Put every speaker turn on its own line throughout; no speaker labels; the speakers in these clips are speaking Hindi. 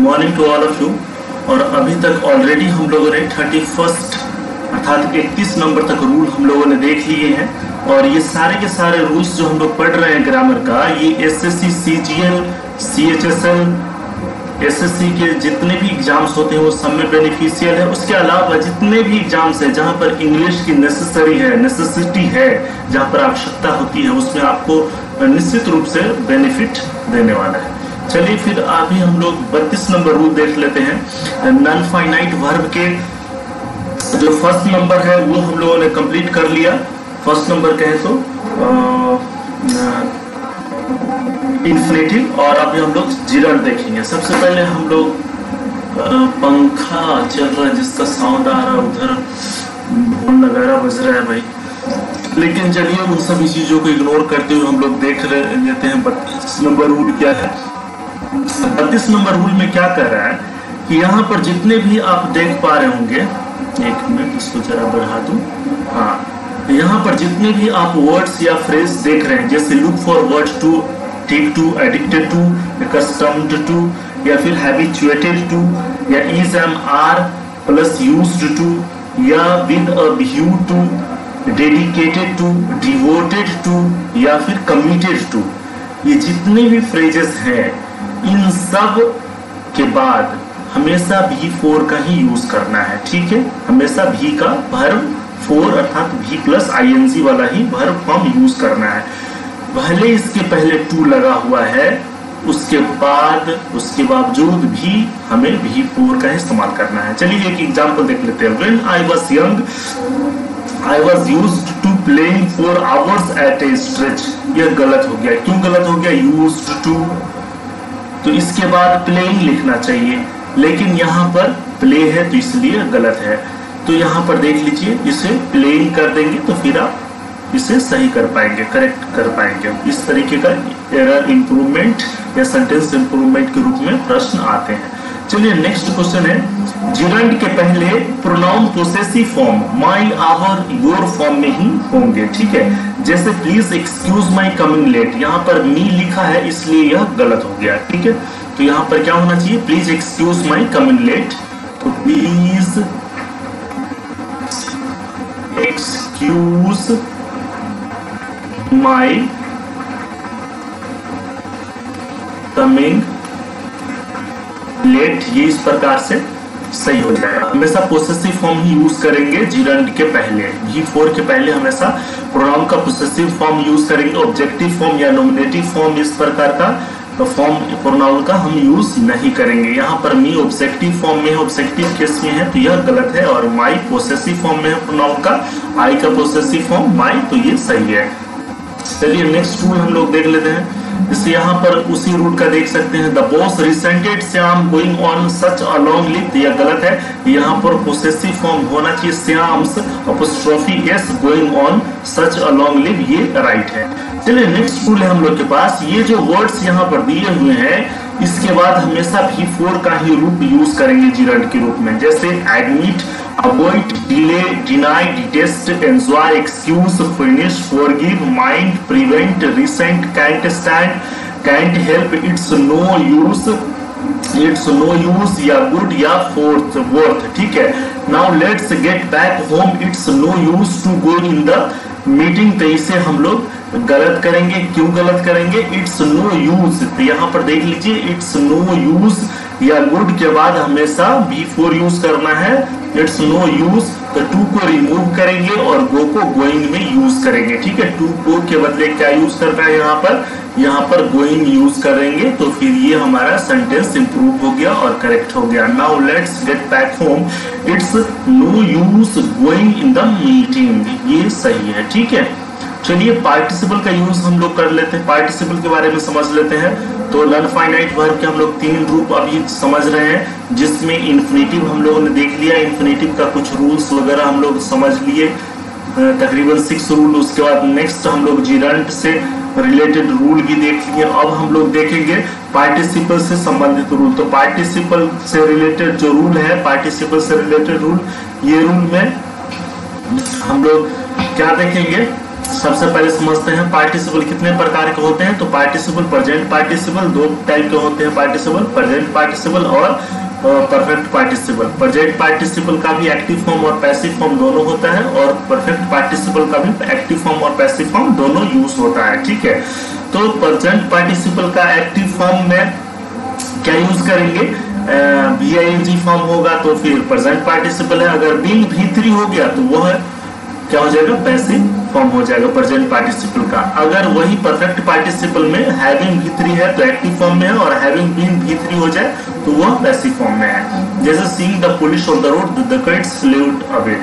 Morning to all of you. और अभी तक ऑलरेडी हम लोगों ने 31 अर्थात 31 नंबर तक रूल हम लोगों ने देख लिए हैं। और ये सारे के सारे रूल्स जो हम लोग पढ़ रहे हैं ग्रामर का, ये एसएससी, सीजीएल, सीएचएसएल, एसएससी के जितने भी एग्जाम्स होते हैं वो सब में बेनिफिशियल है। उसके अलावा जितने भी एग्जाम्स हैं जहाँ पर इंग्लिश की नेसेसिटी है, जहाँ पर आवश्यकता होती है, उसमें आपको निश्चित रूप से बेनिफिट देने वाला है। चलिए फिर अभी हम लोग 32 नंबर रूल देख लेते हैं। नॉन फाइनाइट वर्ब के जो फर्स्ट नंबर है वो हम लोगों ने कंप्लीट कर लिया। फर्स्ट नंबर कहे तो इन्फिनेटिव। और अभी हम लोग जिरंड देखेंगे। सबसे पहले हम लोग पंखा चल रहा है जिसका साउंड आ रहा है, उधर ढोल नगाड़ा बज रहा है भाई। लेकिन चलिए उन सभी चीजों को इग्नोर करते हुए हम लोग देख लेते हैं 32 नंबर रूल क्या है। 32 नंबर रूल में क्या कर रहा है कि यहाँ पर जितने भी आप देख पा रहे होंगे, एक मिनट इसको जरा बढ़ा दूं। हाँ, यहाँ पर जितने भी आप वर्ड्स या फ्रेज देख रहे हैं, जैसे look for words to, take to, addicted to, accustomed to, या फिर हैबिचुएटेड टू, या is am are plus used to, या with a view to, dedicated to, devoted to, या फिर कमिटेड टू, ये जितने भी फ्रेजेस हैं इन सब के बाद हमेशा भी फोर का ही यूज करना है। ठीक है, हमेशा भी का वर्ब फोर अर्थात भी प्लस आईएनजी वाला ही वर्ब फॉर्म यूज करना है। भले इसके पहले टू लगा हुआ है, उसके बावजूद भी हमें भी फोर का इस्तेमाल करना है। चलिए एक एग्जांपल देख लेते हैं। When I was young, I was used to playing for hours at a stretch। यह गलत हो गया। क्यों गलत हो गया? Used to, तो इसके बाद प्लेइंग लिखना चाहिए, लेकिन यहाँ पर प्ले है तो इसलिए गलत है। तो यहाँ पर देख लीजिए, इसे प्लेइंग कर देंगे तो फिर आप इसे सही कर पाएंगे, करेक्ट कर पाएंगे। इस तरीके का एरर इंप्रूवमेंट या सेंटेंस इंप्रूवमेंट के रूप में प्रश्न आते हैं। चलिए नेक्स्ट क्वेश्चन है, जिरंड के पहले pronoun possessive form my, our, your form में ही होंगे। ठीक है, जैसे please excuse my coming late, यहाँ पर मी लिखा है इसलिए यह गलत हो गया। ठीक है, तो यहाँ पर क्या होना चाहिए? Please excuse my coming late. तो please excuse my coming late, ये इस प्रकार से सही हो जाएगा। हमेशा पोसेसिव फॉर्म ही यूज करेंगे जिरंड के पहले, भी फोर के पहले हमेशा प्रोनाउन का पोसेसिव फॉर्म यूज करेंगे। ऑब्जेक्टिव फॉर्म या नॉमिनेटिव फॉर्म इस प्रकार का फॉर्म प्रोनाउन का हम यूज नहीं करेंगे। यहाँ पर मी ऑब्जेक्टिव फॉर्म में है, ऑब्जेक्टिव केस में है तो यह गलत है। और माई पोसेसिव फॉर्म में है प्रोनाउन का, आई का पोसेसिव फॉर्म माई, तो ये सही है। चलिए नेक्स्ट रूल हम लोग देख लेते हैं। जैसे यहाँ पर उसी रूल का देख सकते हैं, the boss resented Shyam going on such a long live, यह गलत है। यहाँ पर पोसेसिव फॉर्म होना चाहिए Shyam's apostrophe S going on such a long live, ये राइट है। चलिए नेक्स्ट रूल है हम लोग के पास, ये जो वर्ड्स यहाँ पर दिए हुए हैं इसके बाद हमेशा भी फोर का ही रूप यूज करेंगे जिरंड के रूप में। जैसे admit, avoid, delay, deny, detest, enjoy, excuse, finish, forgive, mind, prevent, resent, can't stand, can't help, it's no use, it's no use, या गुड, या फोर्थ वर्थ। ठीक है, now let's get back home, it's no use to go in the meeting, तो इसे हम लोग गलत करेंगे। क्यों गलत करेंगे? इट्स नो यूज, तो यहाँ पर देख लीजिए इट्स नो यूज या गुड के बाद हमेशा भी फोर यूज करना है। इट्स नो यूज, तो टू को रिमूव करेंगे और गो को गोइंग में यूज करेंगे। ठीक है, टू गो के बदले क्या यूज करना है? यहाँ पर गोइंग यूज करेंगे तो फिर ये हमारा सेंटेंस इंप्रूव हो गया और करेक्ट हो गया। Now let's get back home, it's no use going in the meeting, ये सही है। ठीक है, चलिए पार्टिसिपल का यूज हम लोग कर लेते हैं, पार्टिसिपल के बारे में समझ लेते हैं। तो नॉन फाइनाइट वर्ब के हम लोग 3 रूप अभी समझ रहे हैं, जिसमें इन्फिनेटिव हम लोगों ने देख लिया, इन्फिनेटिव का कुछ रूल्स वगैरह हम लोग समझ लिए, तकरीबन 6 रूल। उसके बाद नेक्स्ट हम लोग जिरंड से रिलेटेड रूल भी देख लिए। अब हम लोग देखेंगे पार्टिसिपल से संबंधित रूल। तो पार्टिसिपल से रिलेटेड जो रूल है, पार्टिसिपल से रिलेटेड रूल, ये रूल में हम लोग क्या देखेंगे? सबसे पहले समझते हैं पार्टिसिपल कितने प्रकार के होते हैं। तो पार्टिसिपल, प्रेजेंट पार्टिसिपल, दो टाइप के होते हैं पार्टिसिपल, प्रेजेंट पार्टिसिपल और परफेक्ट पार्टिसिपल। प्रेजेंट पार्टिसिपल का भी एक्टिव फॉर्म और पैसिव फॉर्म दोनों होता है, और परफेक्ट पार्टिसिपल का भी एक्टिव फॉर्म और पैसिव फॉर्म दोनों यूज होता है, ठीक है। तो प्रेजेंट पार्टिसिपल का एक्टिव फॉर्म में क्या यूज करेंगे, VING फॉर्म होगा तो फिर प्रेजेंट पार्टिसिपल है। अगर बीइंग V3 हो गया तो वह क्या हो जाएगा, पैसिव फॉर्म हो जाएगा प्रेजेंट पार्टिसिपल का। अगर वही परफेक्ट पार्टिसिपल में हैविंग V3 है तो एक्टिव फॉर्म में है, और हैविंग बीन V3 हो जाए तो वह पैसिव फॉर्म में है। जैसे seeing the police on the road the cats fled away,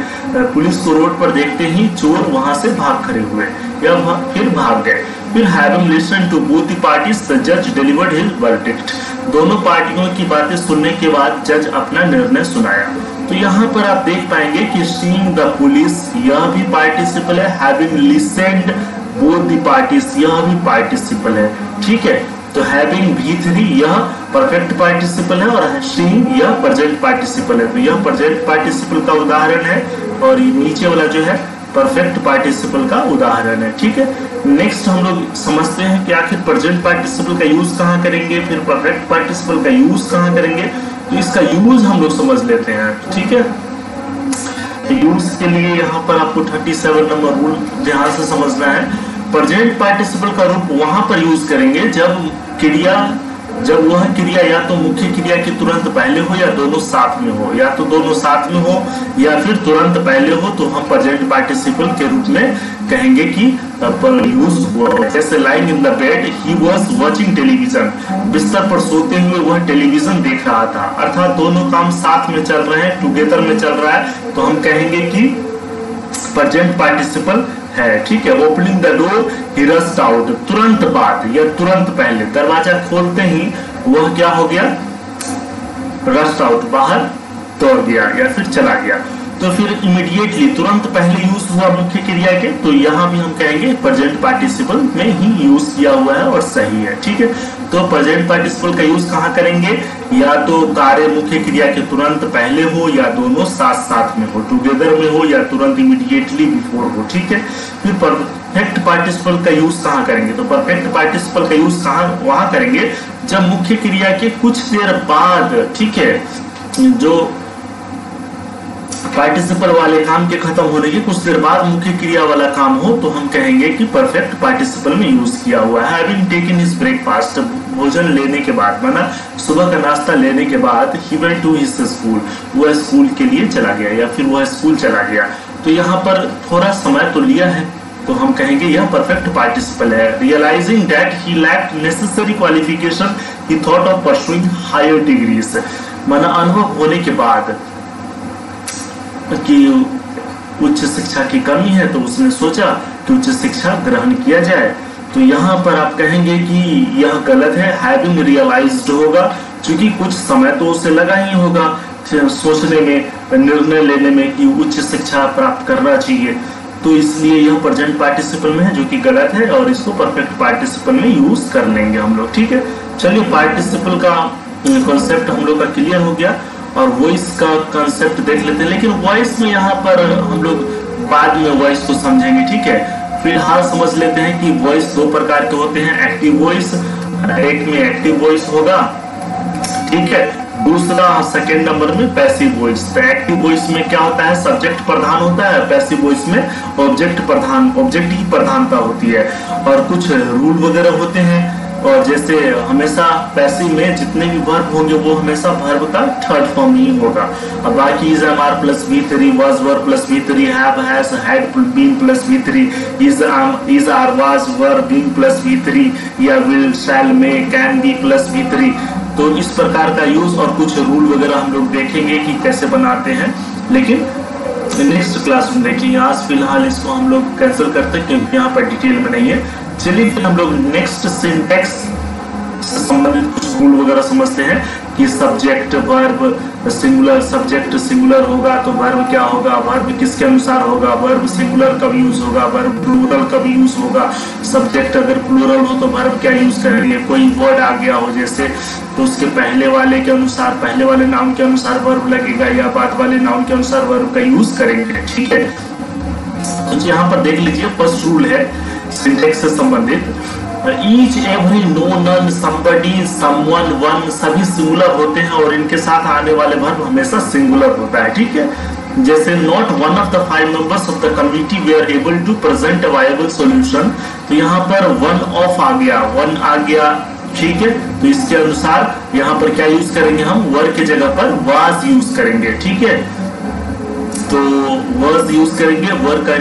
police को रोड पर देखते ही चोर वहां से भाग खड़े हुए या फिर भाग गए। फिर having listened to both the parties the जज डिलीवर्ड हिज वर्डिक्ट, दोनों पार्टियों की बातें सुनने के बाद जज अपना निर्णय सुनाया। तो यहाँ पर आप देख पाएंगे कि सीइंग द पुलिस यह भी पार्टिसिपल है, having listened both the parties यह भी पार्टिसिपल है, ठीक है। तो हैविंग V3 यह परफेक्ट पार्टिसिपल है, और सीइंग यह प्रेजेंट पार्टिसिपल है। तो यह प्रेजेंट पार्टिसिपल का उदाहरण है, और ये नीचे वाला जो है परफेक्ट पार्टिसिपल का उदाहरण है, ठीक है। नेक्स्ट हम लोग समझते हैं कि आखिर प्रेजेंट पार्टिसिपल का यूज कहाँ करेंगे, फिर परफेक्ट पार्टिसिपल का यूज कहाँ करेंगे। तो इसका यूज हम लोग समझ लेते हैं, ठीक है। यूज के लिए यहाँ पर आपको 37 नंबर रूल ध्यान से समझना है। प्रेजेंट पार्टिसिपल का रूप वहां पर यूज करेंगे जब वह क्रिया या तो मुख्य क्रिया के तुरंत पहले हो या दोनों साथ में हो, या तो दोनों साथ में हो या फिर तुरंत पहले हो, तो हम प्रेजेंट पार्टिसिपल के रूप में कहेंगे कि यूज हुआ। जैसे lying in the bed he was watching television, बिस्तर पर सोते हुए वह टेलीविजन देख रहा था। अर्थात दोनों काम साथ में चल रहे हैं, टुगेदर में चल रहा है, तो हम कहेंगे कि प्रेजेंट पार्टिसिपल है, ठीक है। Opening the door he rushed out, तुरंत बाद या तुरंत पहले, दरवाजा खोलते ही वह क्या हो गया, रश्ड आउट, बाहर दौड़ गया या फिर चला गया। तो फिर इमीडिएटली तुरंत पहले यूज हुआ मुख्य क्रिया के, तो यहाँ भी हम कहेंगे प्रेजेंट पार्टिसिपल में ही यूज किया हुआ है और सही है, ठीक है। तो प्रेजेंट पार्टिसिपल का यूज कहाँ करेंगे, या तो कार्य मुख्य क्रिया के तुरंत पहले हो या दोनों साथ साथ में हो, टुगेदर में हो या तुरंत इमीडिएटली बिफोर हो, ठीक है। फिर परफेक्ट पार्टिसिपल का यूज कहाँ करेंगे, तो परफेक्ट पार्टिसिपल का यूज वहां करेंगे जब मुख्य क्रिया के कुछ देर बाद, ठीक है, जो पार्टिसिपल वाले काम के खत्म होने के कुछ देर बाद मुख्य क्रिया वाला काम हो, तो हम कहेंगे कि परफेक्ट पार्टिसिपल में यूज किया हुआ है। हैविंग टेकन हिज ब्रेकफास्ट, भोजन लेने के बाद, माना सुबह का नाश्ता लेने के बाद, he went to his school, वह स्कूल के लिए चला गया या फिर वह स्कूल चला गया। तो यहाँ पर थोड़ा समय तो लिया है, तो हम कहेंगे यह परफेक्ट पार्टिसिपल है। Realising that he lacked necessary qualification he thought of pursuing higher degrees, माना अनुभव होने के बाद कि उच्च शिक्षा की कमी है, तो उसने सोचा कि उच्च शिक्षा ग्रहण किया जाए। तो यहाँ पर आप कहेंगे कि यह गलत है, हैविंग रियलाइज्ड होगा, क्योंकि कुछ समय तो उसे लगा ही होगा सोचने में, निर्णय लेने में कि उच्च शिक्षा प्राप्त करना चाहिए, तो इसलिए यह प्रेजेंट पार्टिसिपल में है, जो कि गलत है, और इसको परफेक्ट पार्टिसिपल में यूज कर लेंगे हम लोग, ठीक है। चलिए पार्टिसिपल का कॉन्सेप्ट हम लोग का क्लियर हो गया, और वॉइस का कंसेप्ट देख लेते हैं। लेकिन वॉइस में यहाँ पर हम लोग बाद में वॉइस को समझेंगे, ठीक है। फिलहाल समझ लेते हैं कि वॉइस दो प्रकार के होते हैं, एक्टिव वॉइस, एक में एक्टिव वॉइस होगा, ठीक है, दूसरा सेकेंड नंबर में पैसिव वॉइस। तो एक्टिव वॉइस में क्या होता है, सब्जेक्ट प्रधान होता है, पैसिव वॉइस में ऑब्जेक्ट की प्रधानता होती है, और कुछ रूल वगैरह होते हैं। और जैसे हमेशा पैसिव में जितने भी वर्ब होंगे वो हमेशा वर्ब का थर्ड फॉर्म ही होगा। अब बाकी is am are plus V3, was were plus V3, have has had been plus V3, is are was were been plus V3, या विल शैल में कैन बी प्लस V3। तो इस प्रकार का यूज और कुछ रूल वगैरह हम लोग देखेंगे कि कैसे बनाते हैं, लेकिन नेक्स्ट क्लास में देखेंगे। आज फिलहाल इसको हम लोग कैंसिल करते हैं क्योंकि यहाँ पर डिटेल में नहीं है। चलिए फिर हम लोग नेक्स्ट सिंटैक्स से संबंधित कुछ रूल वगैरह समझते हैं कि subject verb singular, subject singular होगा तो वर्ब क्या होगा, वर्ब किसके अनुसार होगा, वर्ब सिंगुलर कब यूज होगा, वर्ब प्लूरल कब यूज होगा, सब्जेक्ट अगर प्लूरल हो तो वर्ब क्या यूज करेंगे, कोई वर्ड आ गया हो जैसे तो उसके पहले वाले के अनुसार, पहले वाले नाउन के अनुसार वर्ब लगेगा या बाद वाले नाउन के अनुसार वर्ब का यूज करेंगे, ठीक है। तो यहाँ पर देख लीजिए फर्स्ट रूल है सिंटेक्स से संबंधित, each every, no, none, somebody, someone, one सभी सिंगुलर होते हैं और इनके साथ आने वाले वर्ब हमेशा सिंगुलर होता है, ठीक है। जैसे not one of the 5 members of the committee were able to present a viable solution, तो यहाँ पर वन ऑफ आ गया, वन आ गया, ठीक है। तो इसके अनुसार यहाँ पर क्या यूज करेंगे हम, वर के जगह पर वाज यूज करेंगे, ठीक है। तो वाज यूज करेंगे, वर का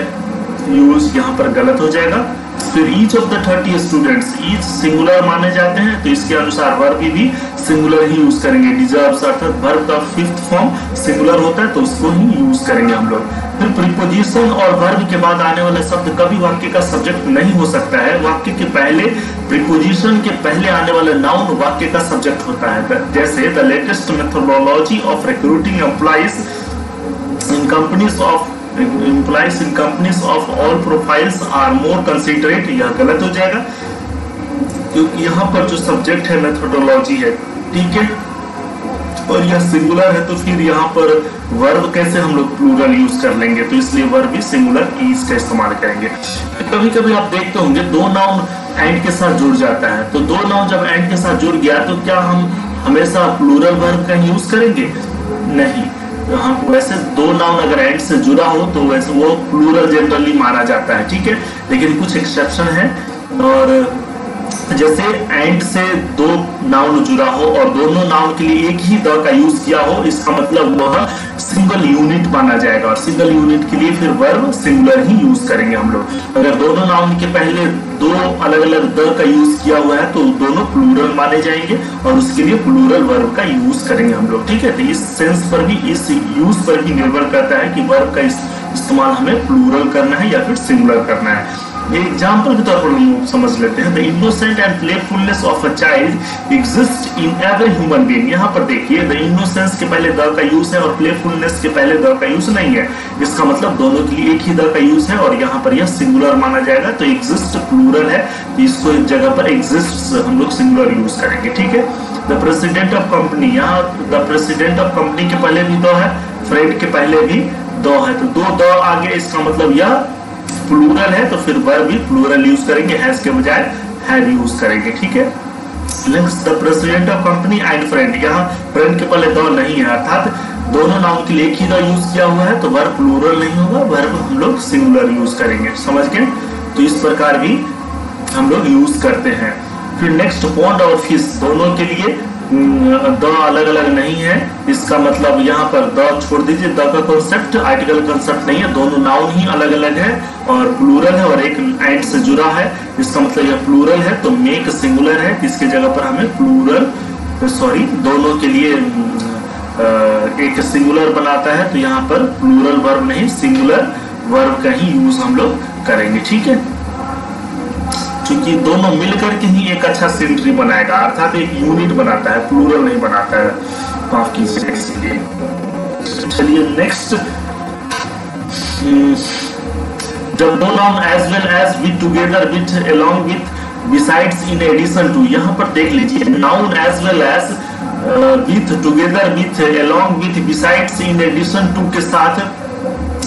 यूज यहाँ पर गलत हो जाएगा। फिर each of the 30 students, each singular माने जाते हैं तो इसके अनुसार वर्ब भी सिंगुलर ही यूज करेंगे। डिजर्व्स अर्थात वर्ब का 5th फॉर्म सिंगुलर होता है तो उसको ही यूज करेंगे हम लोग। फिर प्रीपोजिशन और वर्ब के बाद आने वाला शब्द कभी वाक्य का सब्जेक्ट नहीं हो सकता है। वाक्य के पहले, प्रीपोजिशन के पहले आने वाला नाउन वाक्य का सब्जेक्ट होता है। जैसे the latest methodology of recruiting employees in companies of all profiles are more considerate, यह गलत हो जाएगा क्योंकि यहाँ पर जो सब्जेक्ट है मेथोडोलॉजी है, ठीक है, और यह सिंगुलर है तो फिर यहाँ पर वर्ब कैसे हम लोग प्लूरल यूज कर लेंगे, तो इसलिए वर्ब भी सिंगुलर ईज का इस्तेमाल करेंगे। कभी कभी आप देखते होंगे दो नाउन एंड के साथ जुड़ जाता है, तो दो नाउन जब एंड के साथ जुड़ गया तो क्या हम हमेशा प्लूरल वर्ब का यूज करेंगे? नहीं। हाँ, वैसे दो नाउन अगर एंड से जुड़ा हो तो वैसे वो प्लूरल जनरली माना जाता है, ठीक है, लेकिन कुछ एक्सेप्शन है। और जैसे एंड से दो नाउन जुड़ा हो और दोनों नाउन के लिए एक ही द का यूज किया हो, इसका मतलब वह सिंगल यूनिट माना जाएगा और सिंगल यूनिट के लिए फिर वर्ब सिंगुलर ही यूज करेंगे हम लोग। अगर दोनों नाउन के पहले दो अलग अलग द का यूज किया हुआ है तो दोनों प्लूरल माने जाएंगे और उसके लिए प्लूरल वर्ब का यूज करेंगे हम लोग, ठीक है। तो इस सेंस पर भी, इस यूज पर भी निर्भर करता है कि वर्ब का इस्तेमाल हमें प्लूरल करना है या फिर सिंगुलर करना है। एग्जाम्पल के तौर पर हम समझ लेते हैं, the innocent and playfulness of a child exist in every human being. यहाँ पर देखिए द इनोसेंस के पहले द का यूज है और प्लेफुलनेस के पहले द का यूज नहीं है, इसका मतलब दोनों के लिए एक ही द का यूज है और यहाँ पर यह सिंगुलर माना जाएगा। तो एग्जिस्ट प्लूरल है तो इसको एक जगह पर एग्जिस्ट हम लोग सिंगुलर यूज करेंगे, ठीक है। द प्रेसिडेंट ऑफ कंपनी, यहाँ द प्रेसिडेंट ऑफ कंपनी के पहले भी द है, फ्रेंड के पहले भी द है, तो दो द आगे, इसका मतलब यह प्लूरल है तो फिर वर्ब भी प्लूरल यूज करेंगे, हैज के बजाय हैव यूज करेंगे, ठीक है। Next, the president of company and friend, यहाँ फ्रेंड के पहले द नहीं है अर्थात दोनों नाउन के लिए एक ही द यूज किया हुआ है तो वर्ब प्लूरल नहीं होगा, वर्ब हम लोग सिंगुलर यूज करेंगे, समझ गए। तो इस प्रकार भी हम लोग यूज करते हैं। फिर नेक्स्ट, पॉन्ड और फिश, दोनों के लिए द अलग अलग नहीं है, इसका मतलब यहाँ पर द छोड़ दीजिए, द का कॉन्सेप्ट आर्टिकल कॉन्सेप्ट नहीं है, दोनों नाउन ही अलग अलग है और प्लूरल है और एक एंड से जुड़ा है, इसका मतलब यह प्लूरल है। तो मेक सिंगुलर है, इसके जगह पर हमें प्लूरल, सॉरी दोनों के लिए एक सिंगुलर बनाता है तो यहाँ पर प्लूरल वर्ब नहीं सिंगुलर वर्ब का ही यूज हम लोग करेंगे, ठीक है, क्योंकि दोनों मिलकर के ही एक अच्छा सिंट्री बनाएगा अर्थात एक यूनिट बनाता है, प्लूरल नहीं बनाता है, माफ कीजिए इसलिए। चलिए नेक्स्ट, जब दो noun as well as, with, together, with, along with, besides, in addition to, यहाँ पर देख लीजिए noun as well as, with, together with, along with, besides, in addition to के साथ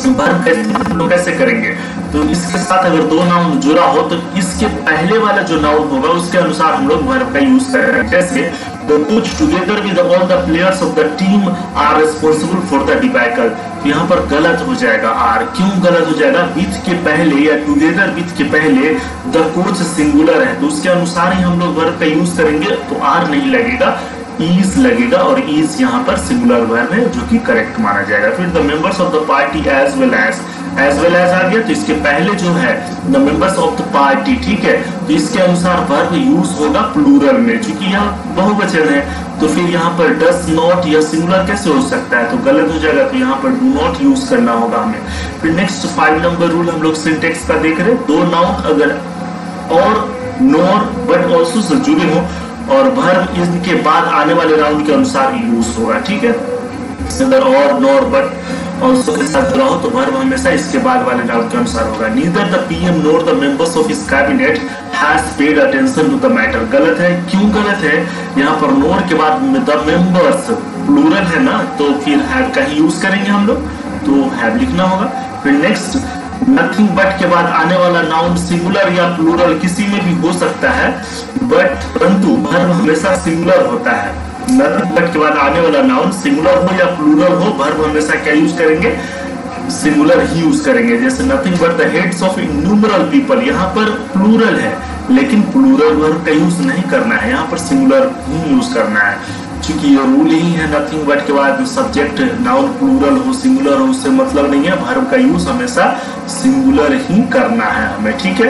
वर्ब कैसे करेंगे, तो इसके साथ अगर दो नाउन जुड़ा हो तो इसके पहले वाला जो नाउन होगा उसके अनुसार हम लोग वर्ब का यूज करेंगे। जैसे the put together with all the players of the team are responsible for the debacle, तो यहाँ पर गलत हो जाएगा आर, क्यों गलत हो जाएगा, विथ के पहले या टुगेदर विथ के पहले द कोच सिंगुलर है तो उसके अनुसार ही हम लोग वर्ब का यूज करेंगे, तो आर नहीं लगेगा, ईज लगेगा और ईज यहाँ पर सिंगुलर वर्ब है जो कि करेक्ट माना जाएगा। फिर the members of the party as well as आ गया तो इसके पहले जो है the members of the party, ठीक है, तो इसके अनुसार वर्ब यूज होगा प्लूरल में, क्योंकि यह बहुवचन है तो फिर यहाँ पर डस नॉट या सिंगुलर कैसे हो सकता है, तो गलत हो जाएगा, तो यहाँ पर डू नॉट यूज करना होगा हमें। फिर नेक्स्ट 5 नंबर रूल हम लोग सिंटेक्स का देख रहे हैं, दो नाउन अगर और, नोर, बट ऑल्सो से जुड़े हो और वर्ब इनके बाद आने वाले राउंड के अनुसार यूज होगा, ठीक है। अगर और, नोर, बट ऑल्सो के साथ जुड़ा हो तो वर्ब हमेशा इसके बाद वाले राउंड के अनुसार होगा। Neither the PM nor the members of his cabinet has paid attention to the matter, गलत है, क्यों गलत है, यहाँ पर नोर के बाद द मेंबर्स प्लूरल है ना तो फिर हैव का ही यूज करेंगे हम लोग, तो हैव लिखना होगा। फिर नेक्स्ट, नथिंग बट के बाद आने वाला नाउन सिंगुलर या प्लूरल किसी में भी हो सकता है, बट परंतु वर्ब हमेशा सिंगुलर होता है। नथिंग बट के बाद आने वाला नाउन सिंगुलर हो या प्लूरल हो, वर्ब हमेशा क्या यूज करेंगे, सिंगुलर ही यूज करेंगे। जैसे nothing but the heads of innumerable people, यहाँ पर प्लूरल है लेकिन प्लूरल वर्ब का यूज नहीं करना है, यहाँ पर सिंगुलर ही यूज करना है, क्योंकि ये रूल ही है। नथिंग बट के बाद सब्जेक्ट नाउन प्लूरल हो सिंगुलर हो उससे मतलब नहीं है, वर्ब का यूज हमेशा सिंगुलर ही करना है हमें, ठीक है।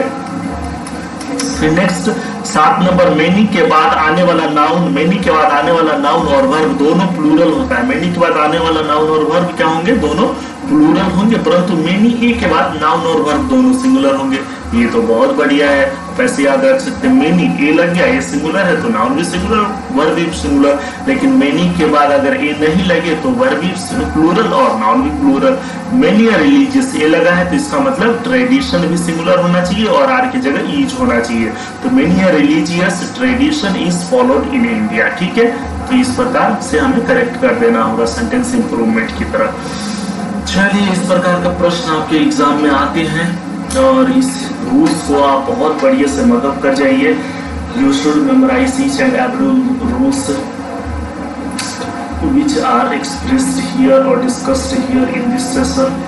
फिर नेक्स्ट 7 नंबर, मेनी के बाद आने वाला नाउन, मेनी के बाद आने वाला नाउन और वर्ब दोनों प्लूरल होता है। मेनी के बाद आने वाला नाउन और वर्ब क्या होंगे, दोनों प्लूरल होंगे, परंतु मेनी ए के बाद नाउन और वर्ब दोनों सिंगुलर होंगे। ये तो बहुत बढ़िया है, वैसे याद रख सकते हैं, मेनी ए लग गया, ये सिंगुलर है तो नाउन भी सिंगुलर वर्ब भी सिंगुलर। लेकिन मेनी के बाद अगर ए नहीं लगे तो वर्ब भी प्लूरल और नाउन भी प्लूरल। मेनी रिलीजियस ए लगा है तो इसका मतलब ट्रेडिशन भी सिंगुलर होना चाहिए और आर की जगह ईज होना चाहिए। तो many religious tradition is followed in India, ठीक है। तो इस प्रकार से हमें करेक्ट कर देना होगा सेंटेंस इंप्रूवमेंट की तरह। चलिए, इस प्रकार का प्रश्न आपके एग्जाम में आते हैं और इस रूल्स को आप बहुत बढ़िया से मदद कर जाइए। You should memorise each and every rules which are expressed here or discussed here in this session.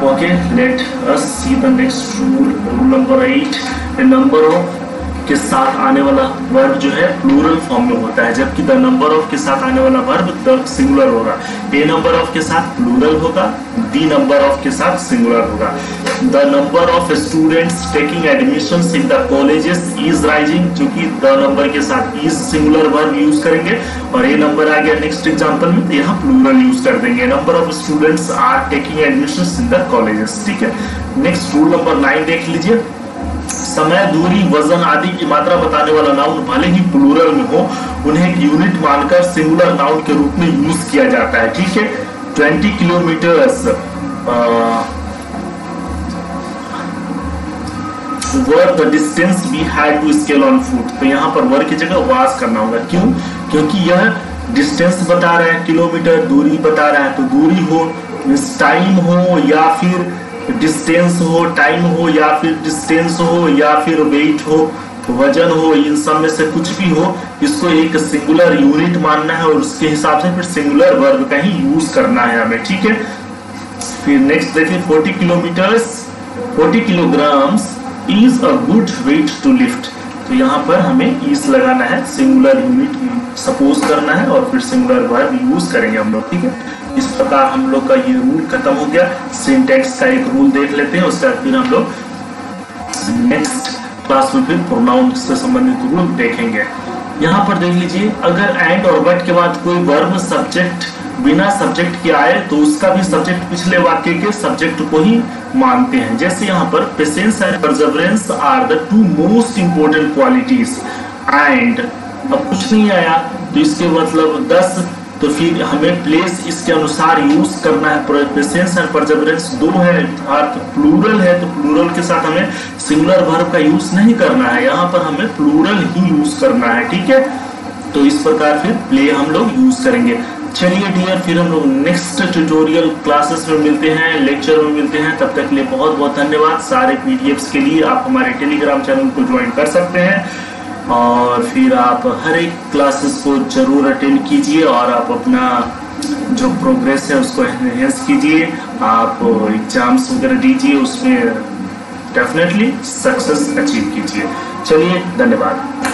Okay, let us see the next rule. Rule number 8. The number of के साथ आने वाला वर्ब जो है प्लूरल फॉर्म में होता है, जबकि द नंबर ऑफ के साथ आने वाला वर्ब द सिंगुलर होगा। ए नंबर ऑफ के साथ प्लूरल होगा, डी नंबर ऑफ के साथ सिंगुलर होगा। The number of students taking admissions in the colleges is rising, क्योंकि द नंबर के साथ इज सिंगुलर वर्ब यूज करेंगे और ए नंबर आ गया नेक्स्ट एग्जांपल में, तो यहाँ प्लूरल यूज कर देंगे। Number of students are taking admissions in the colleges, ठीक है। नेक्स्ट रूल नंबर 9 देख लीजिए। समय, दूरी, वजन आदि की मात्रा बताने वाला नाउन भले ही प्लूरल में हो, उन्हें एक यूनिट मानकर सिंगुलर नाउन के रूप में यूज किया जाता है, ठीक है। 20 kilometres were the distance we had to scale on foot, तो यहाँ पर वर की जगह वाज करना होगा। क्यों? क्योंकि यह डिस्टेंस बता रहा है, किलोमीटर दूरी बता रहा है, तो दूरी हो, टाइम हो या फिर डिस्टेंस हो, टाइम हो या फिर डिस्टेंस हो या फिर वेट हो, वजन हो, इन सब में से कुछ भी हो, इसको एक सिंगुलर यूनिट मानना है और उसके हिसाब से फिर सिंगुलर वर्ब का ही यूज करना है हमें, ठीक है। फिर नेक्स्ट देखिए, 40 kilometres 40 kilograms is a good weight to lift, तो यहाँ पर हमें इज लगाना है, सिंगुलर यूनिट सपोज करना है और फिर सिंगुलर वर्ब यूज करेंगे हम लोग, ठीक है। इस प्रकार हम लोग का ये रूल खत्म हो गया। सिंटैक्स का एक रूल देख लेते हैं, उसके बाद फिर हम लोग नेक्स्ट क्लास में फिर प्रोनाउन से संबंधित रूल देखेंगे। यहाँ पर देख लीजिए, अगर एंड और बट के बाद कोई वर्ब सब्जेक्ट बिना सब्जेक्ट के आए तो उसका भी सब्जेक्ट पिछले वाक्य के सब्जेक्ट को ही मानते हैं। जैसे यहाँ पर patience and perseverance are the 2 most important qualities, and अब कुछ नहीं आया तो इसके मतलब 10, तो फिर हमें प्लेस इसके अनुसार यूज करना है। पेशेंस एंड परसेवरेंस 2 है अर्थात प्लूरल है, तो प्लूरल के साथ हमें सिंगुलर वर्ब का यूज नहीं करना है, यहाँ पर हमें प्लूरल ही यूज करना है, ठीक है। तो इस प्रकार फिर प्ले हम लोग यूज करेंगे। चलिए डियर, फिर हम लोग नेक्स्ट ट्यूटोरियल क्लासेस में मिलते हैं, लेक्चर में मिलते हैं। तब तक के लिए बहुत बहुत धन्यवाद। सारे पीडीएफ्स के लिए आप हमारे टेलीग्राम चैनल को ज्वाइन कर सकते हैं और फिर आप हर एक क्लासेस को जरूर अटेंड कीजिए और आप अपना जो प्रोग्रेस है उसको एनहेंस कीजिए। आप एग्जाम्स वगैरह दीजिए, उसमें डेफिनेटली सक्सेस अचीव कीजिए। चलिए, धन्यवाद।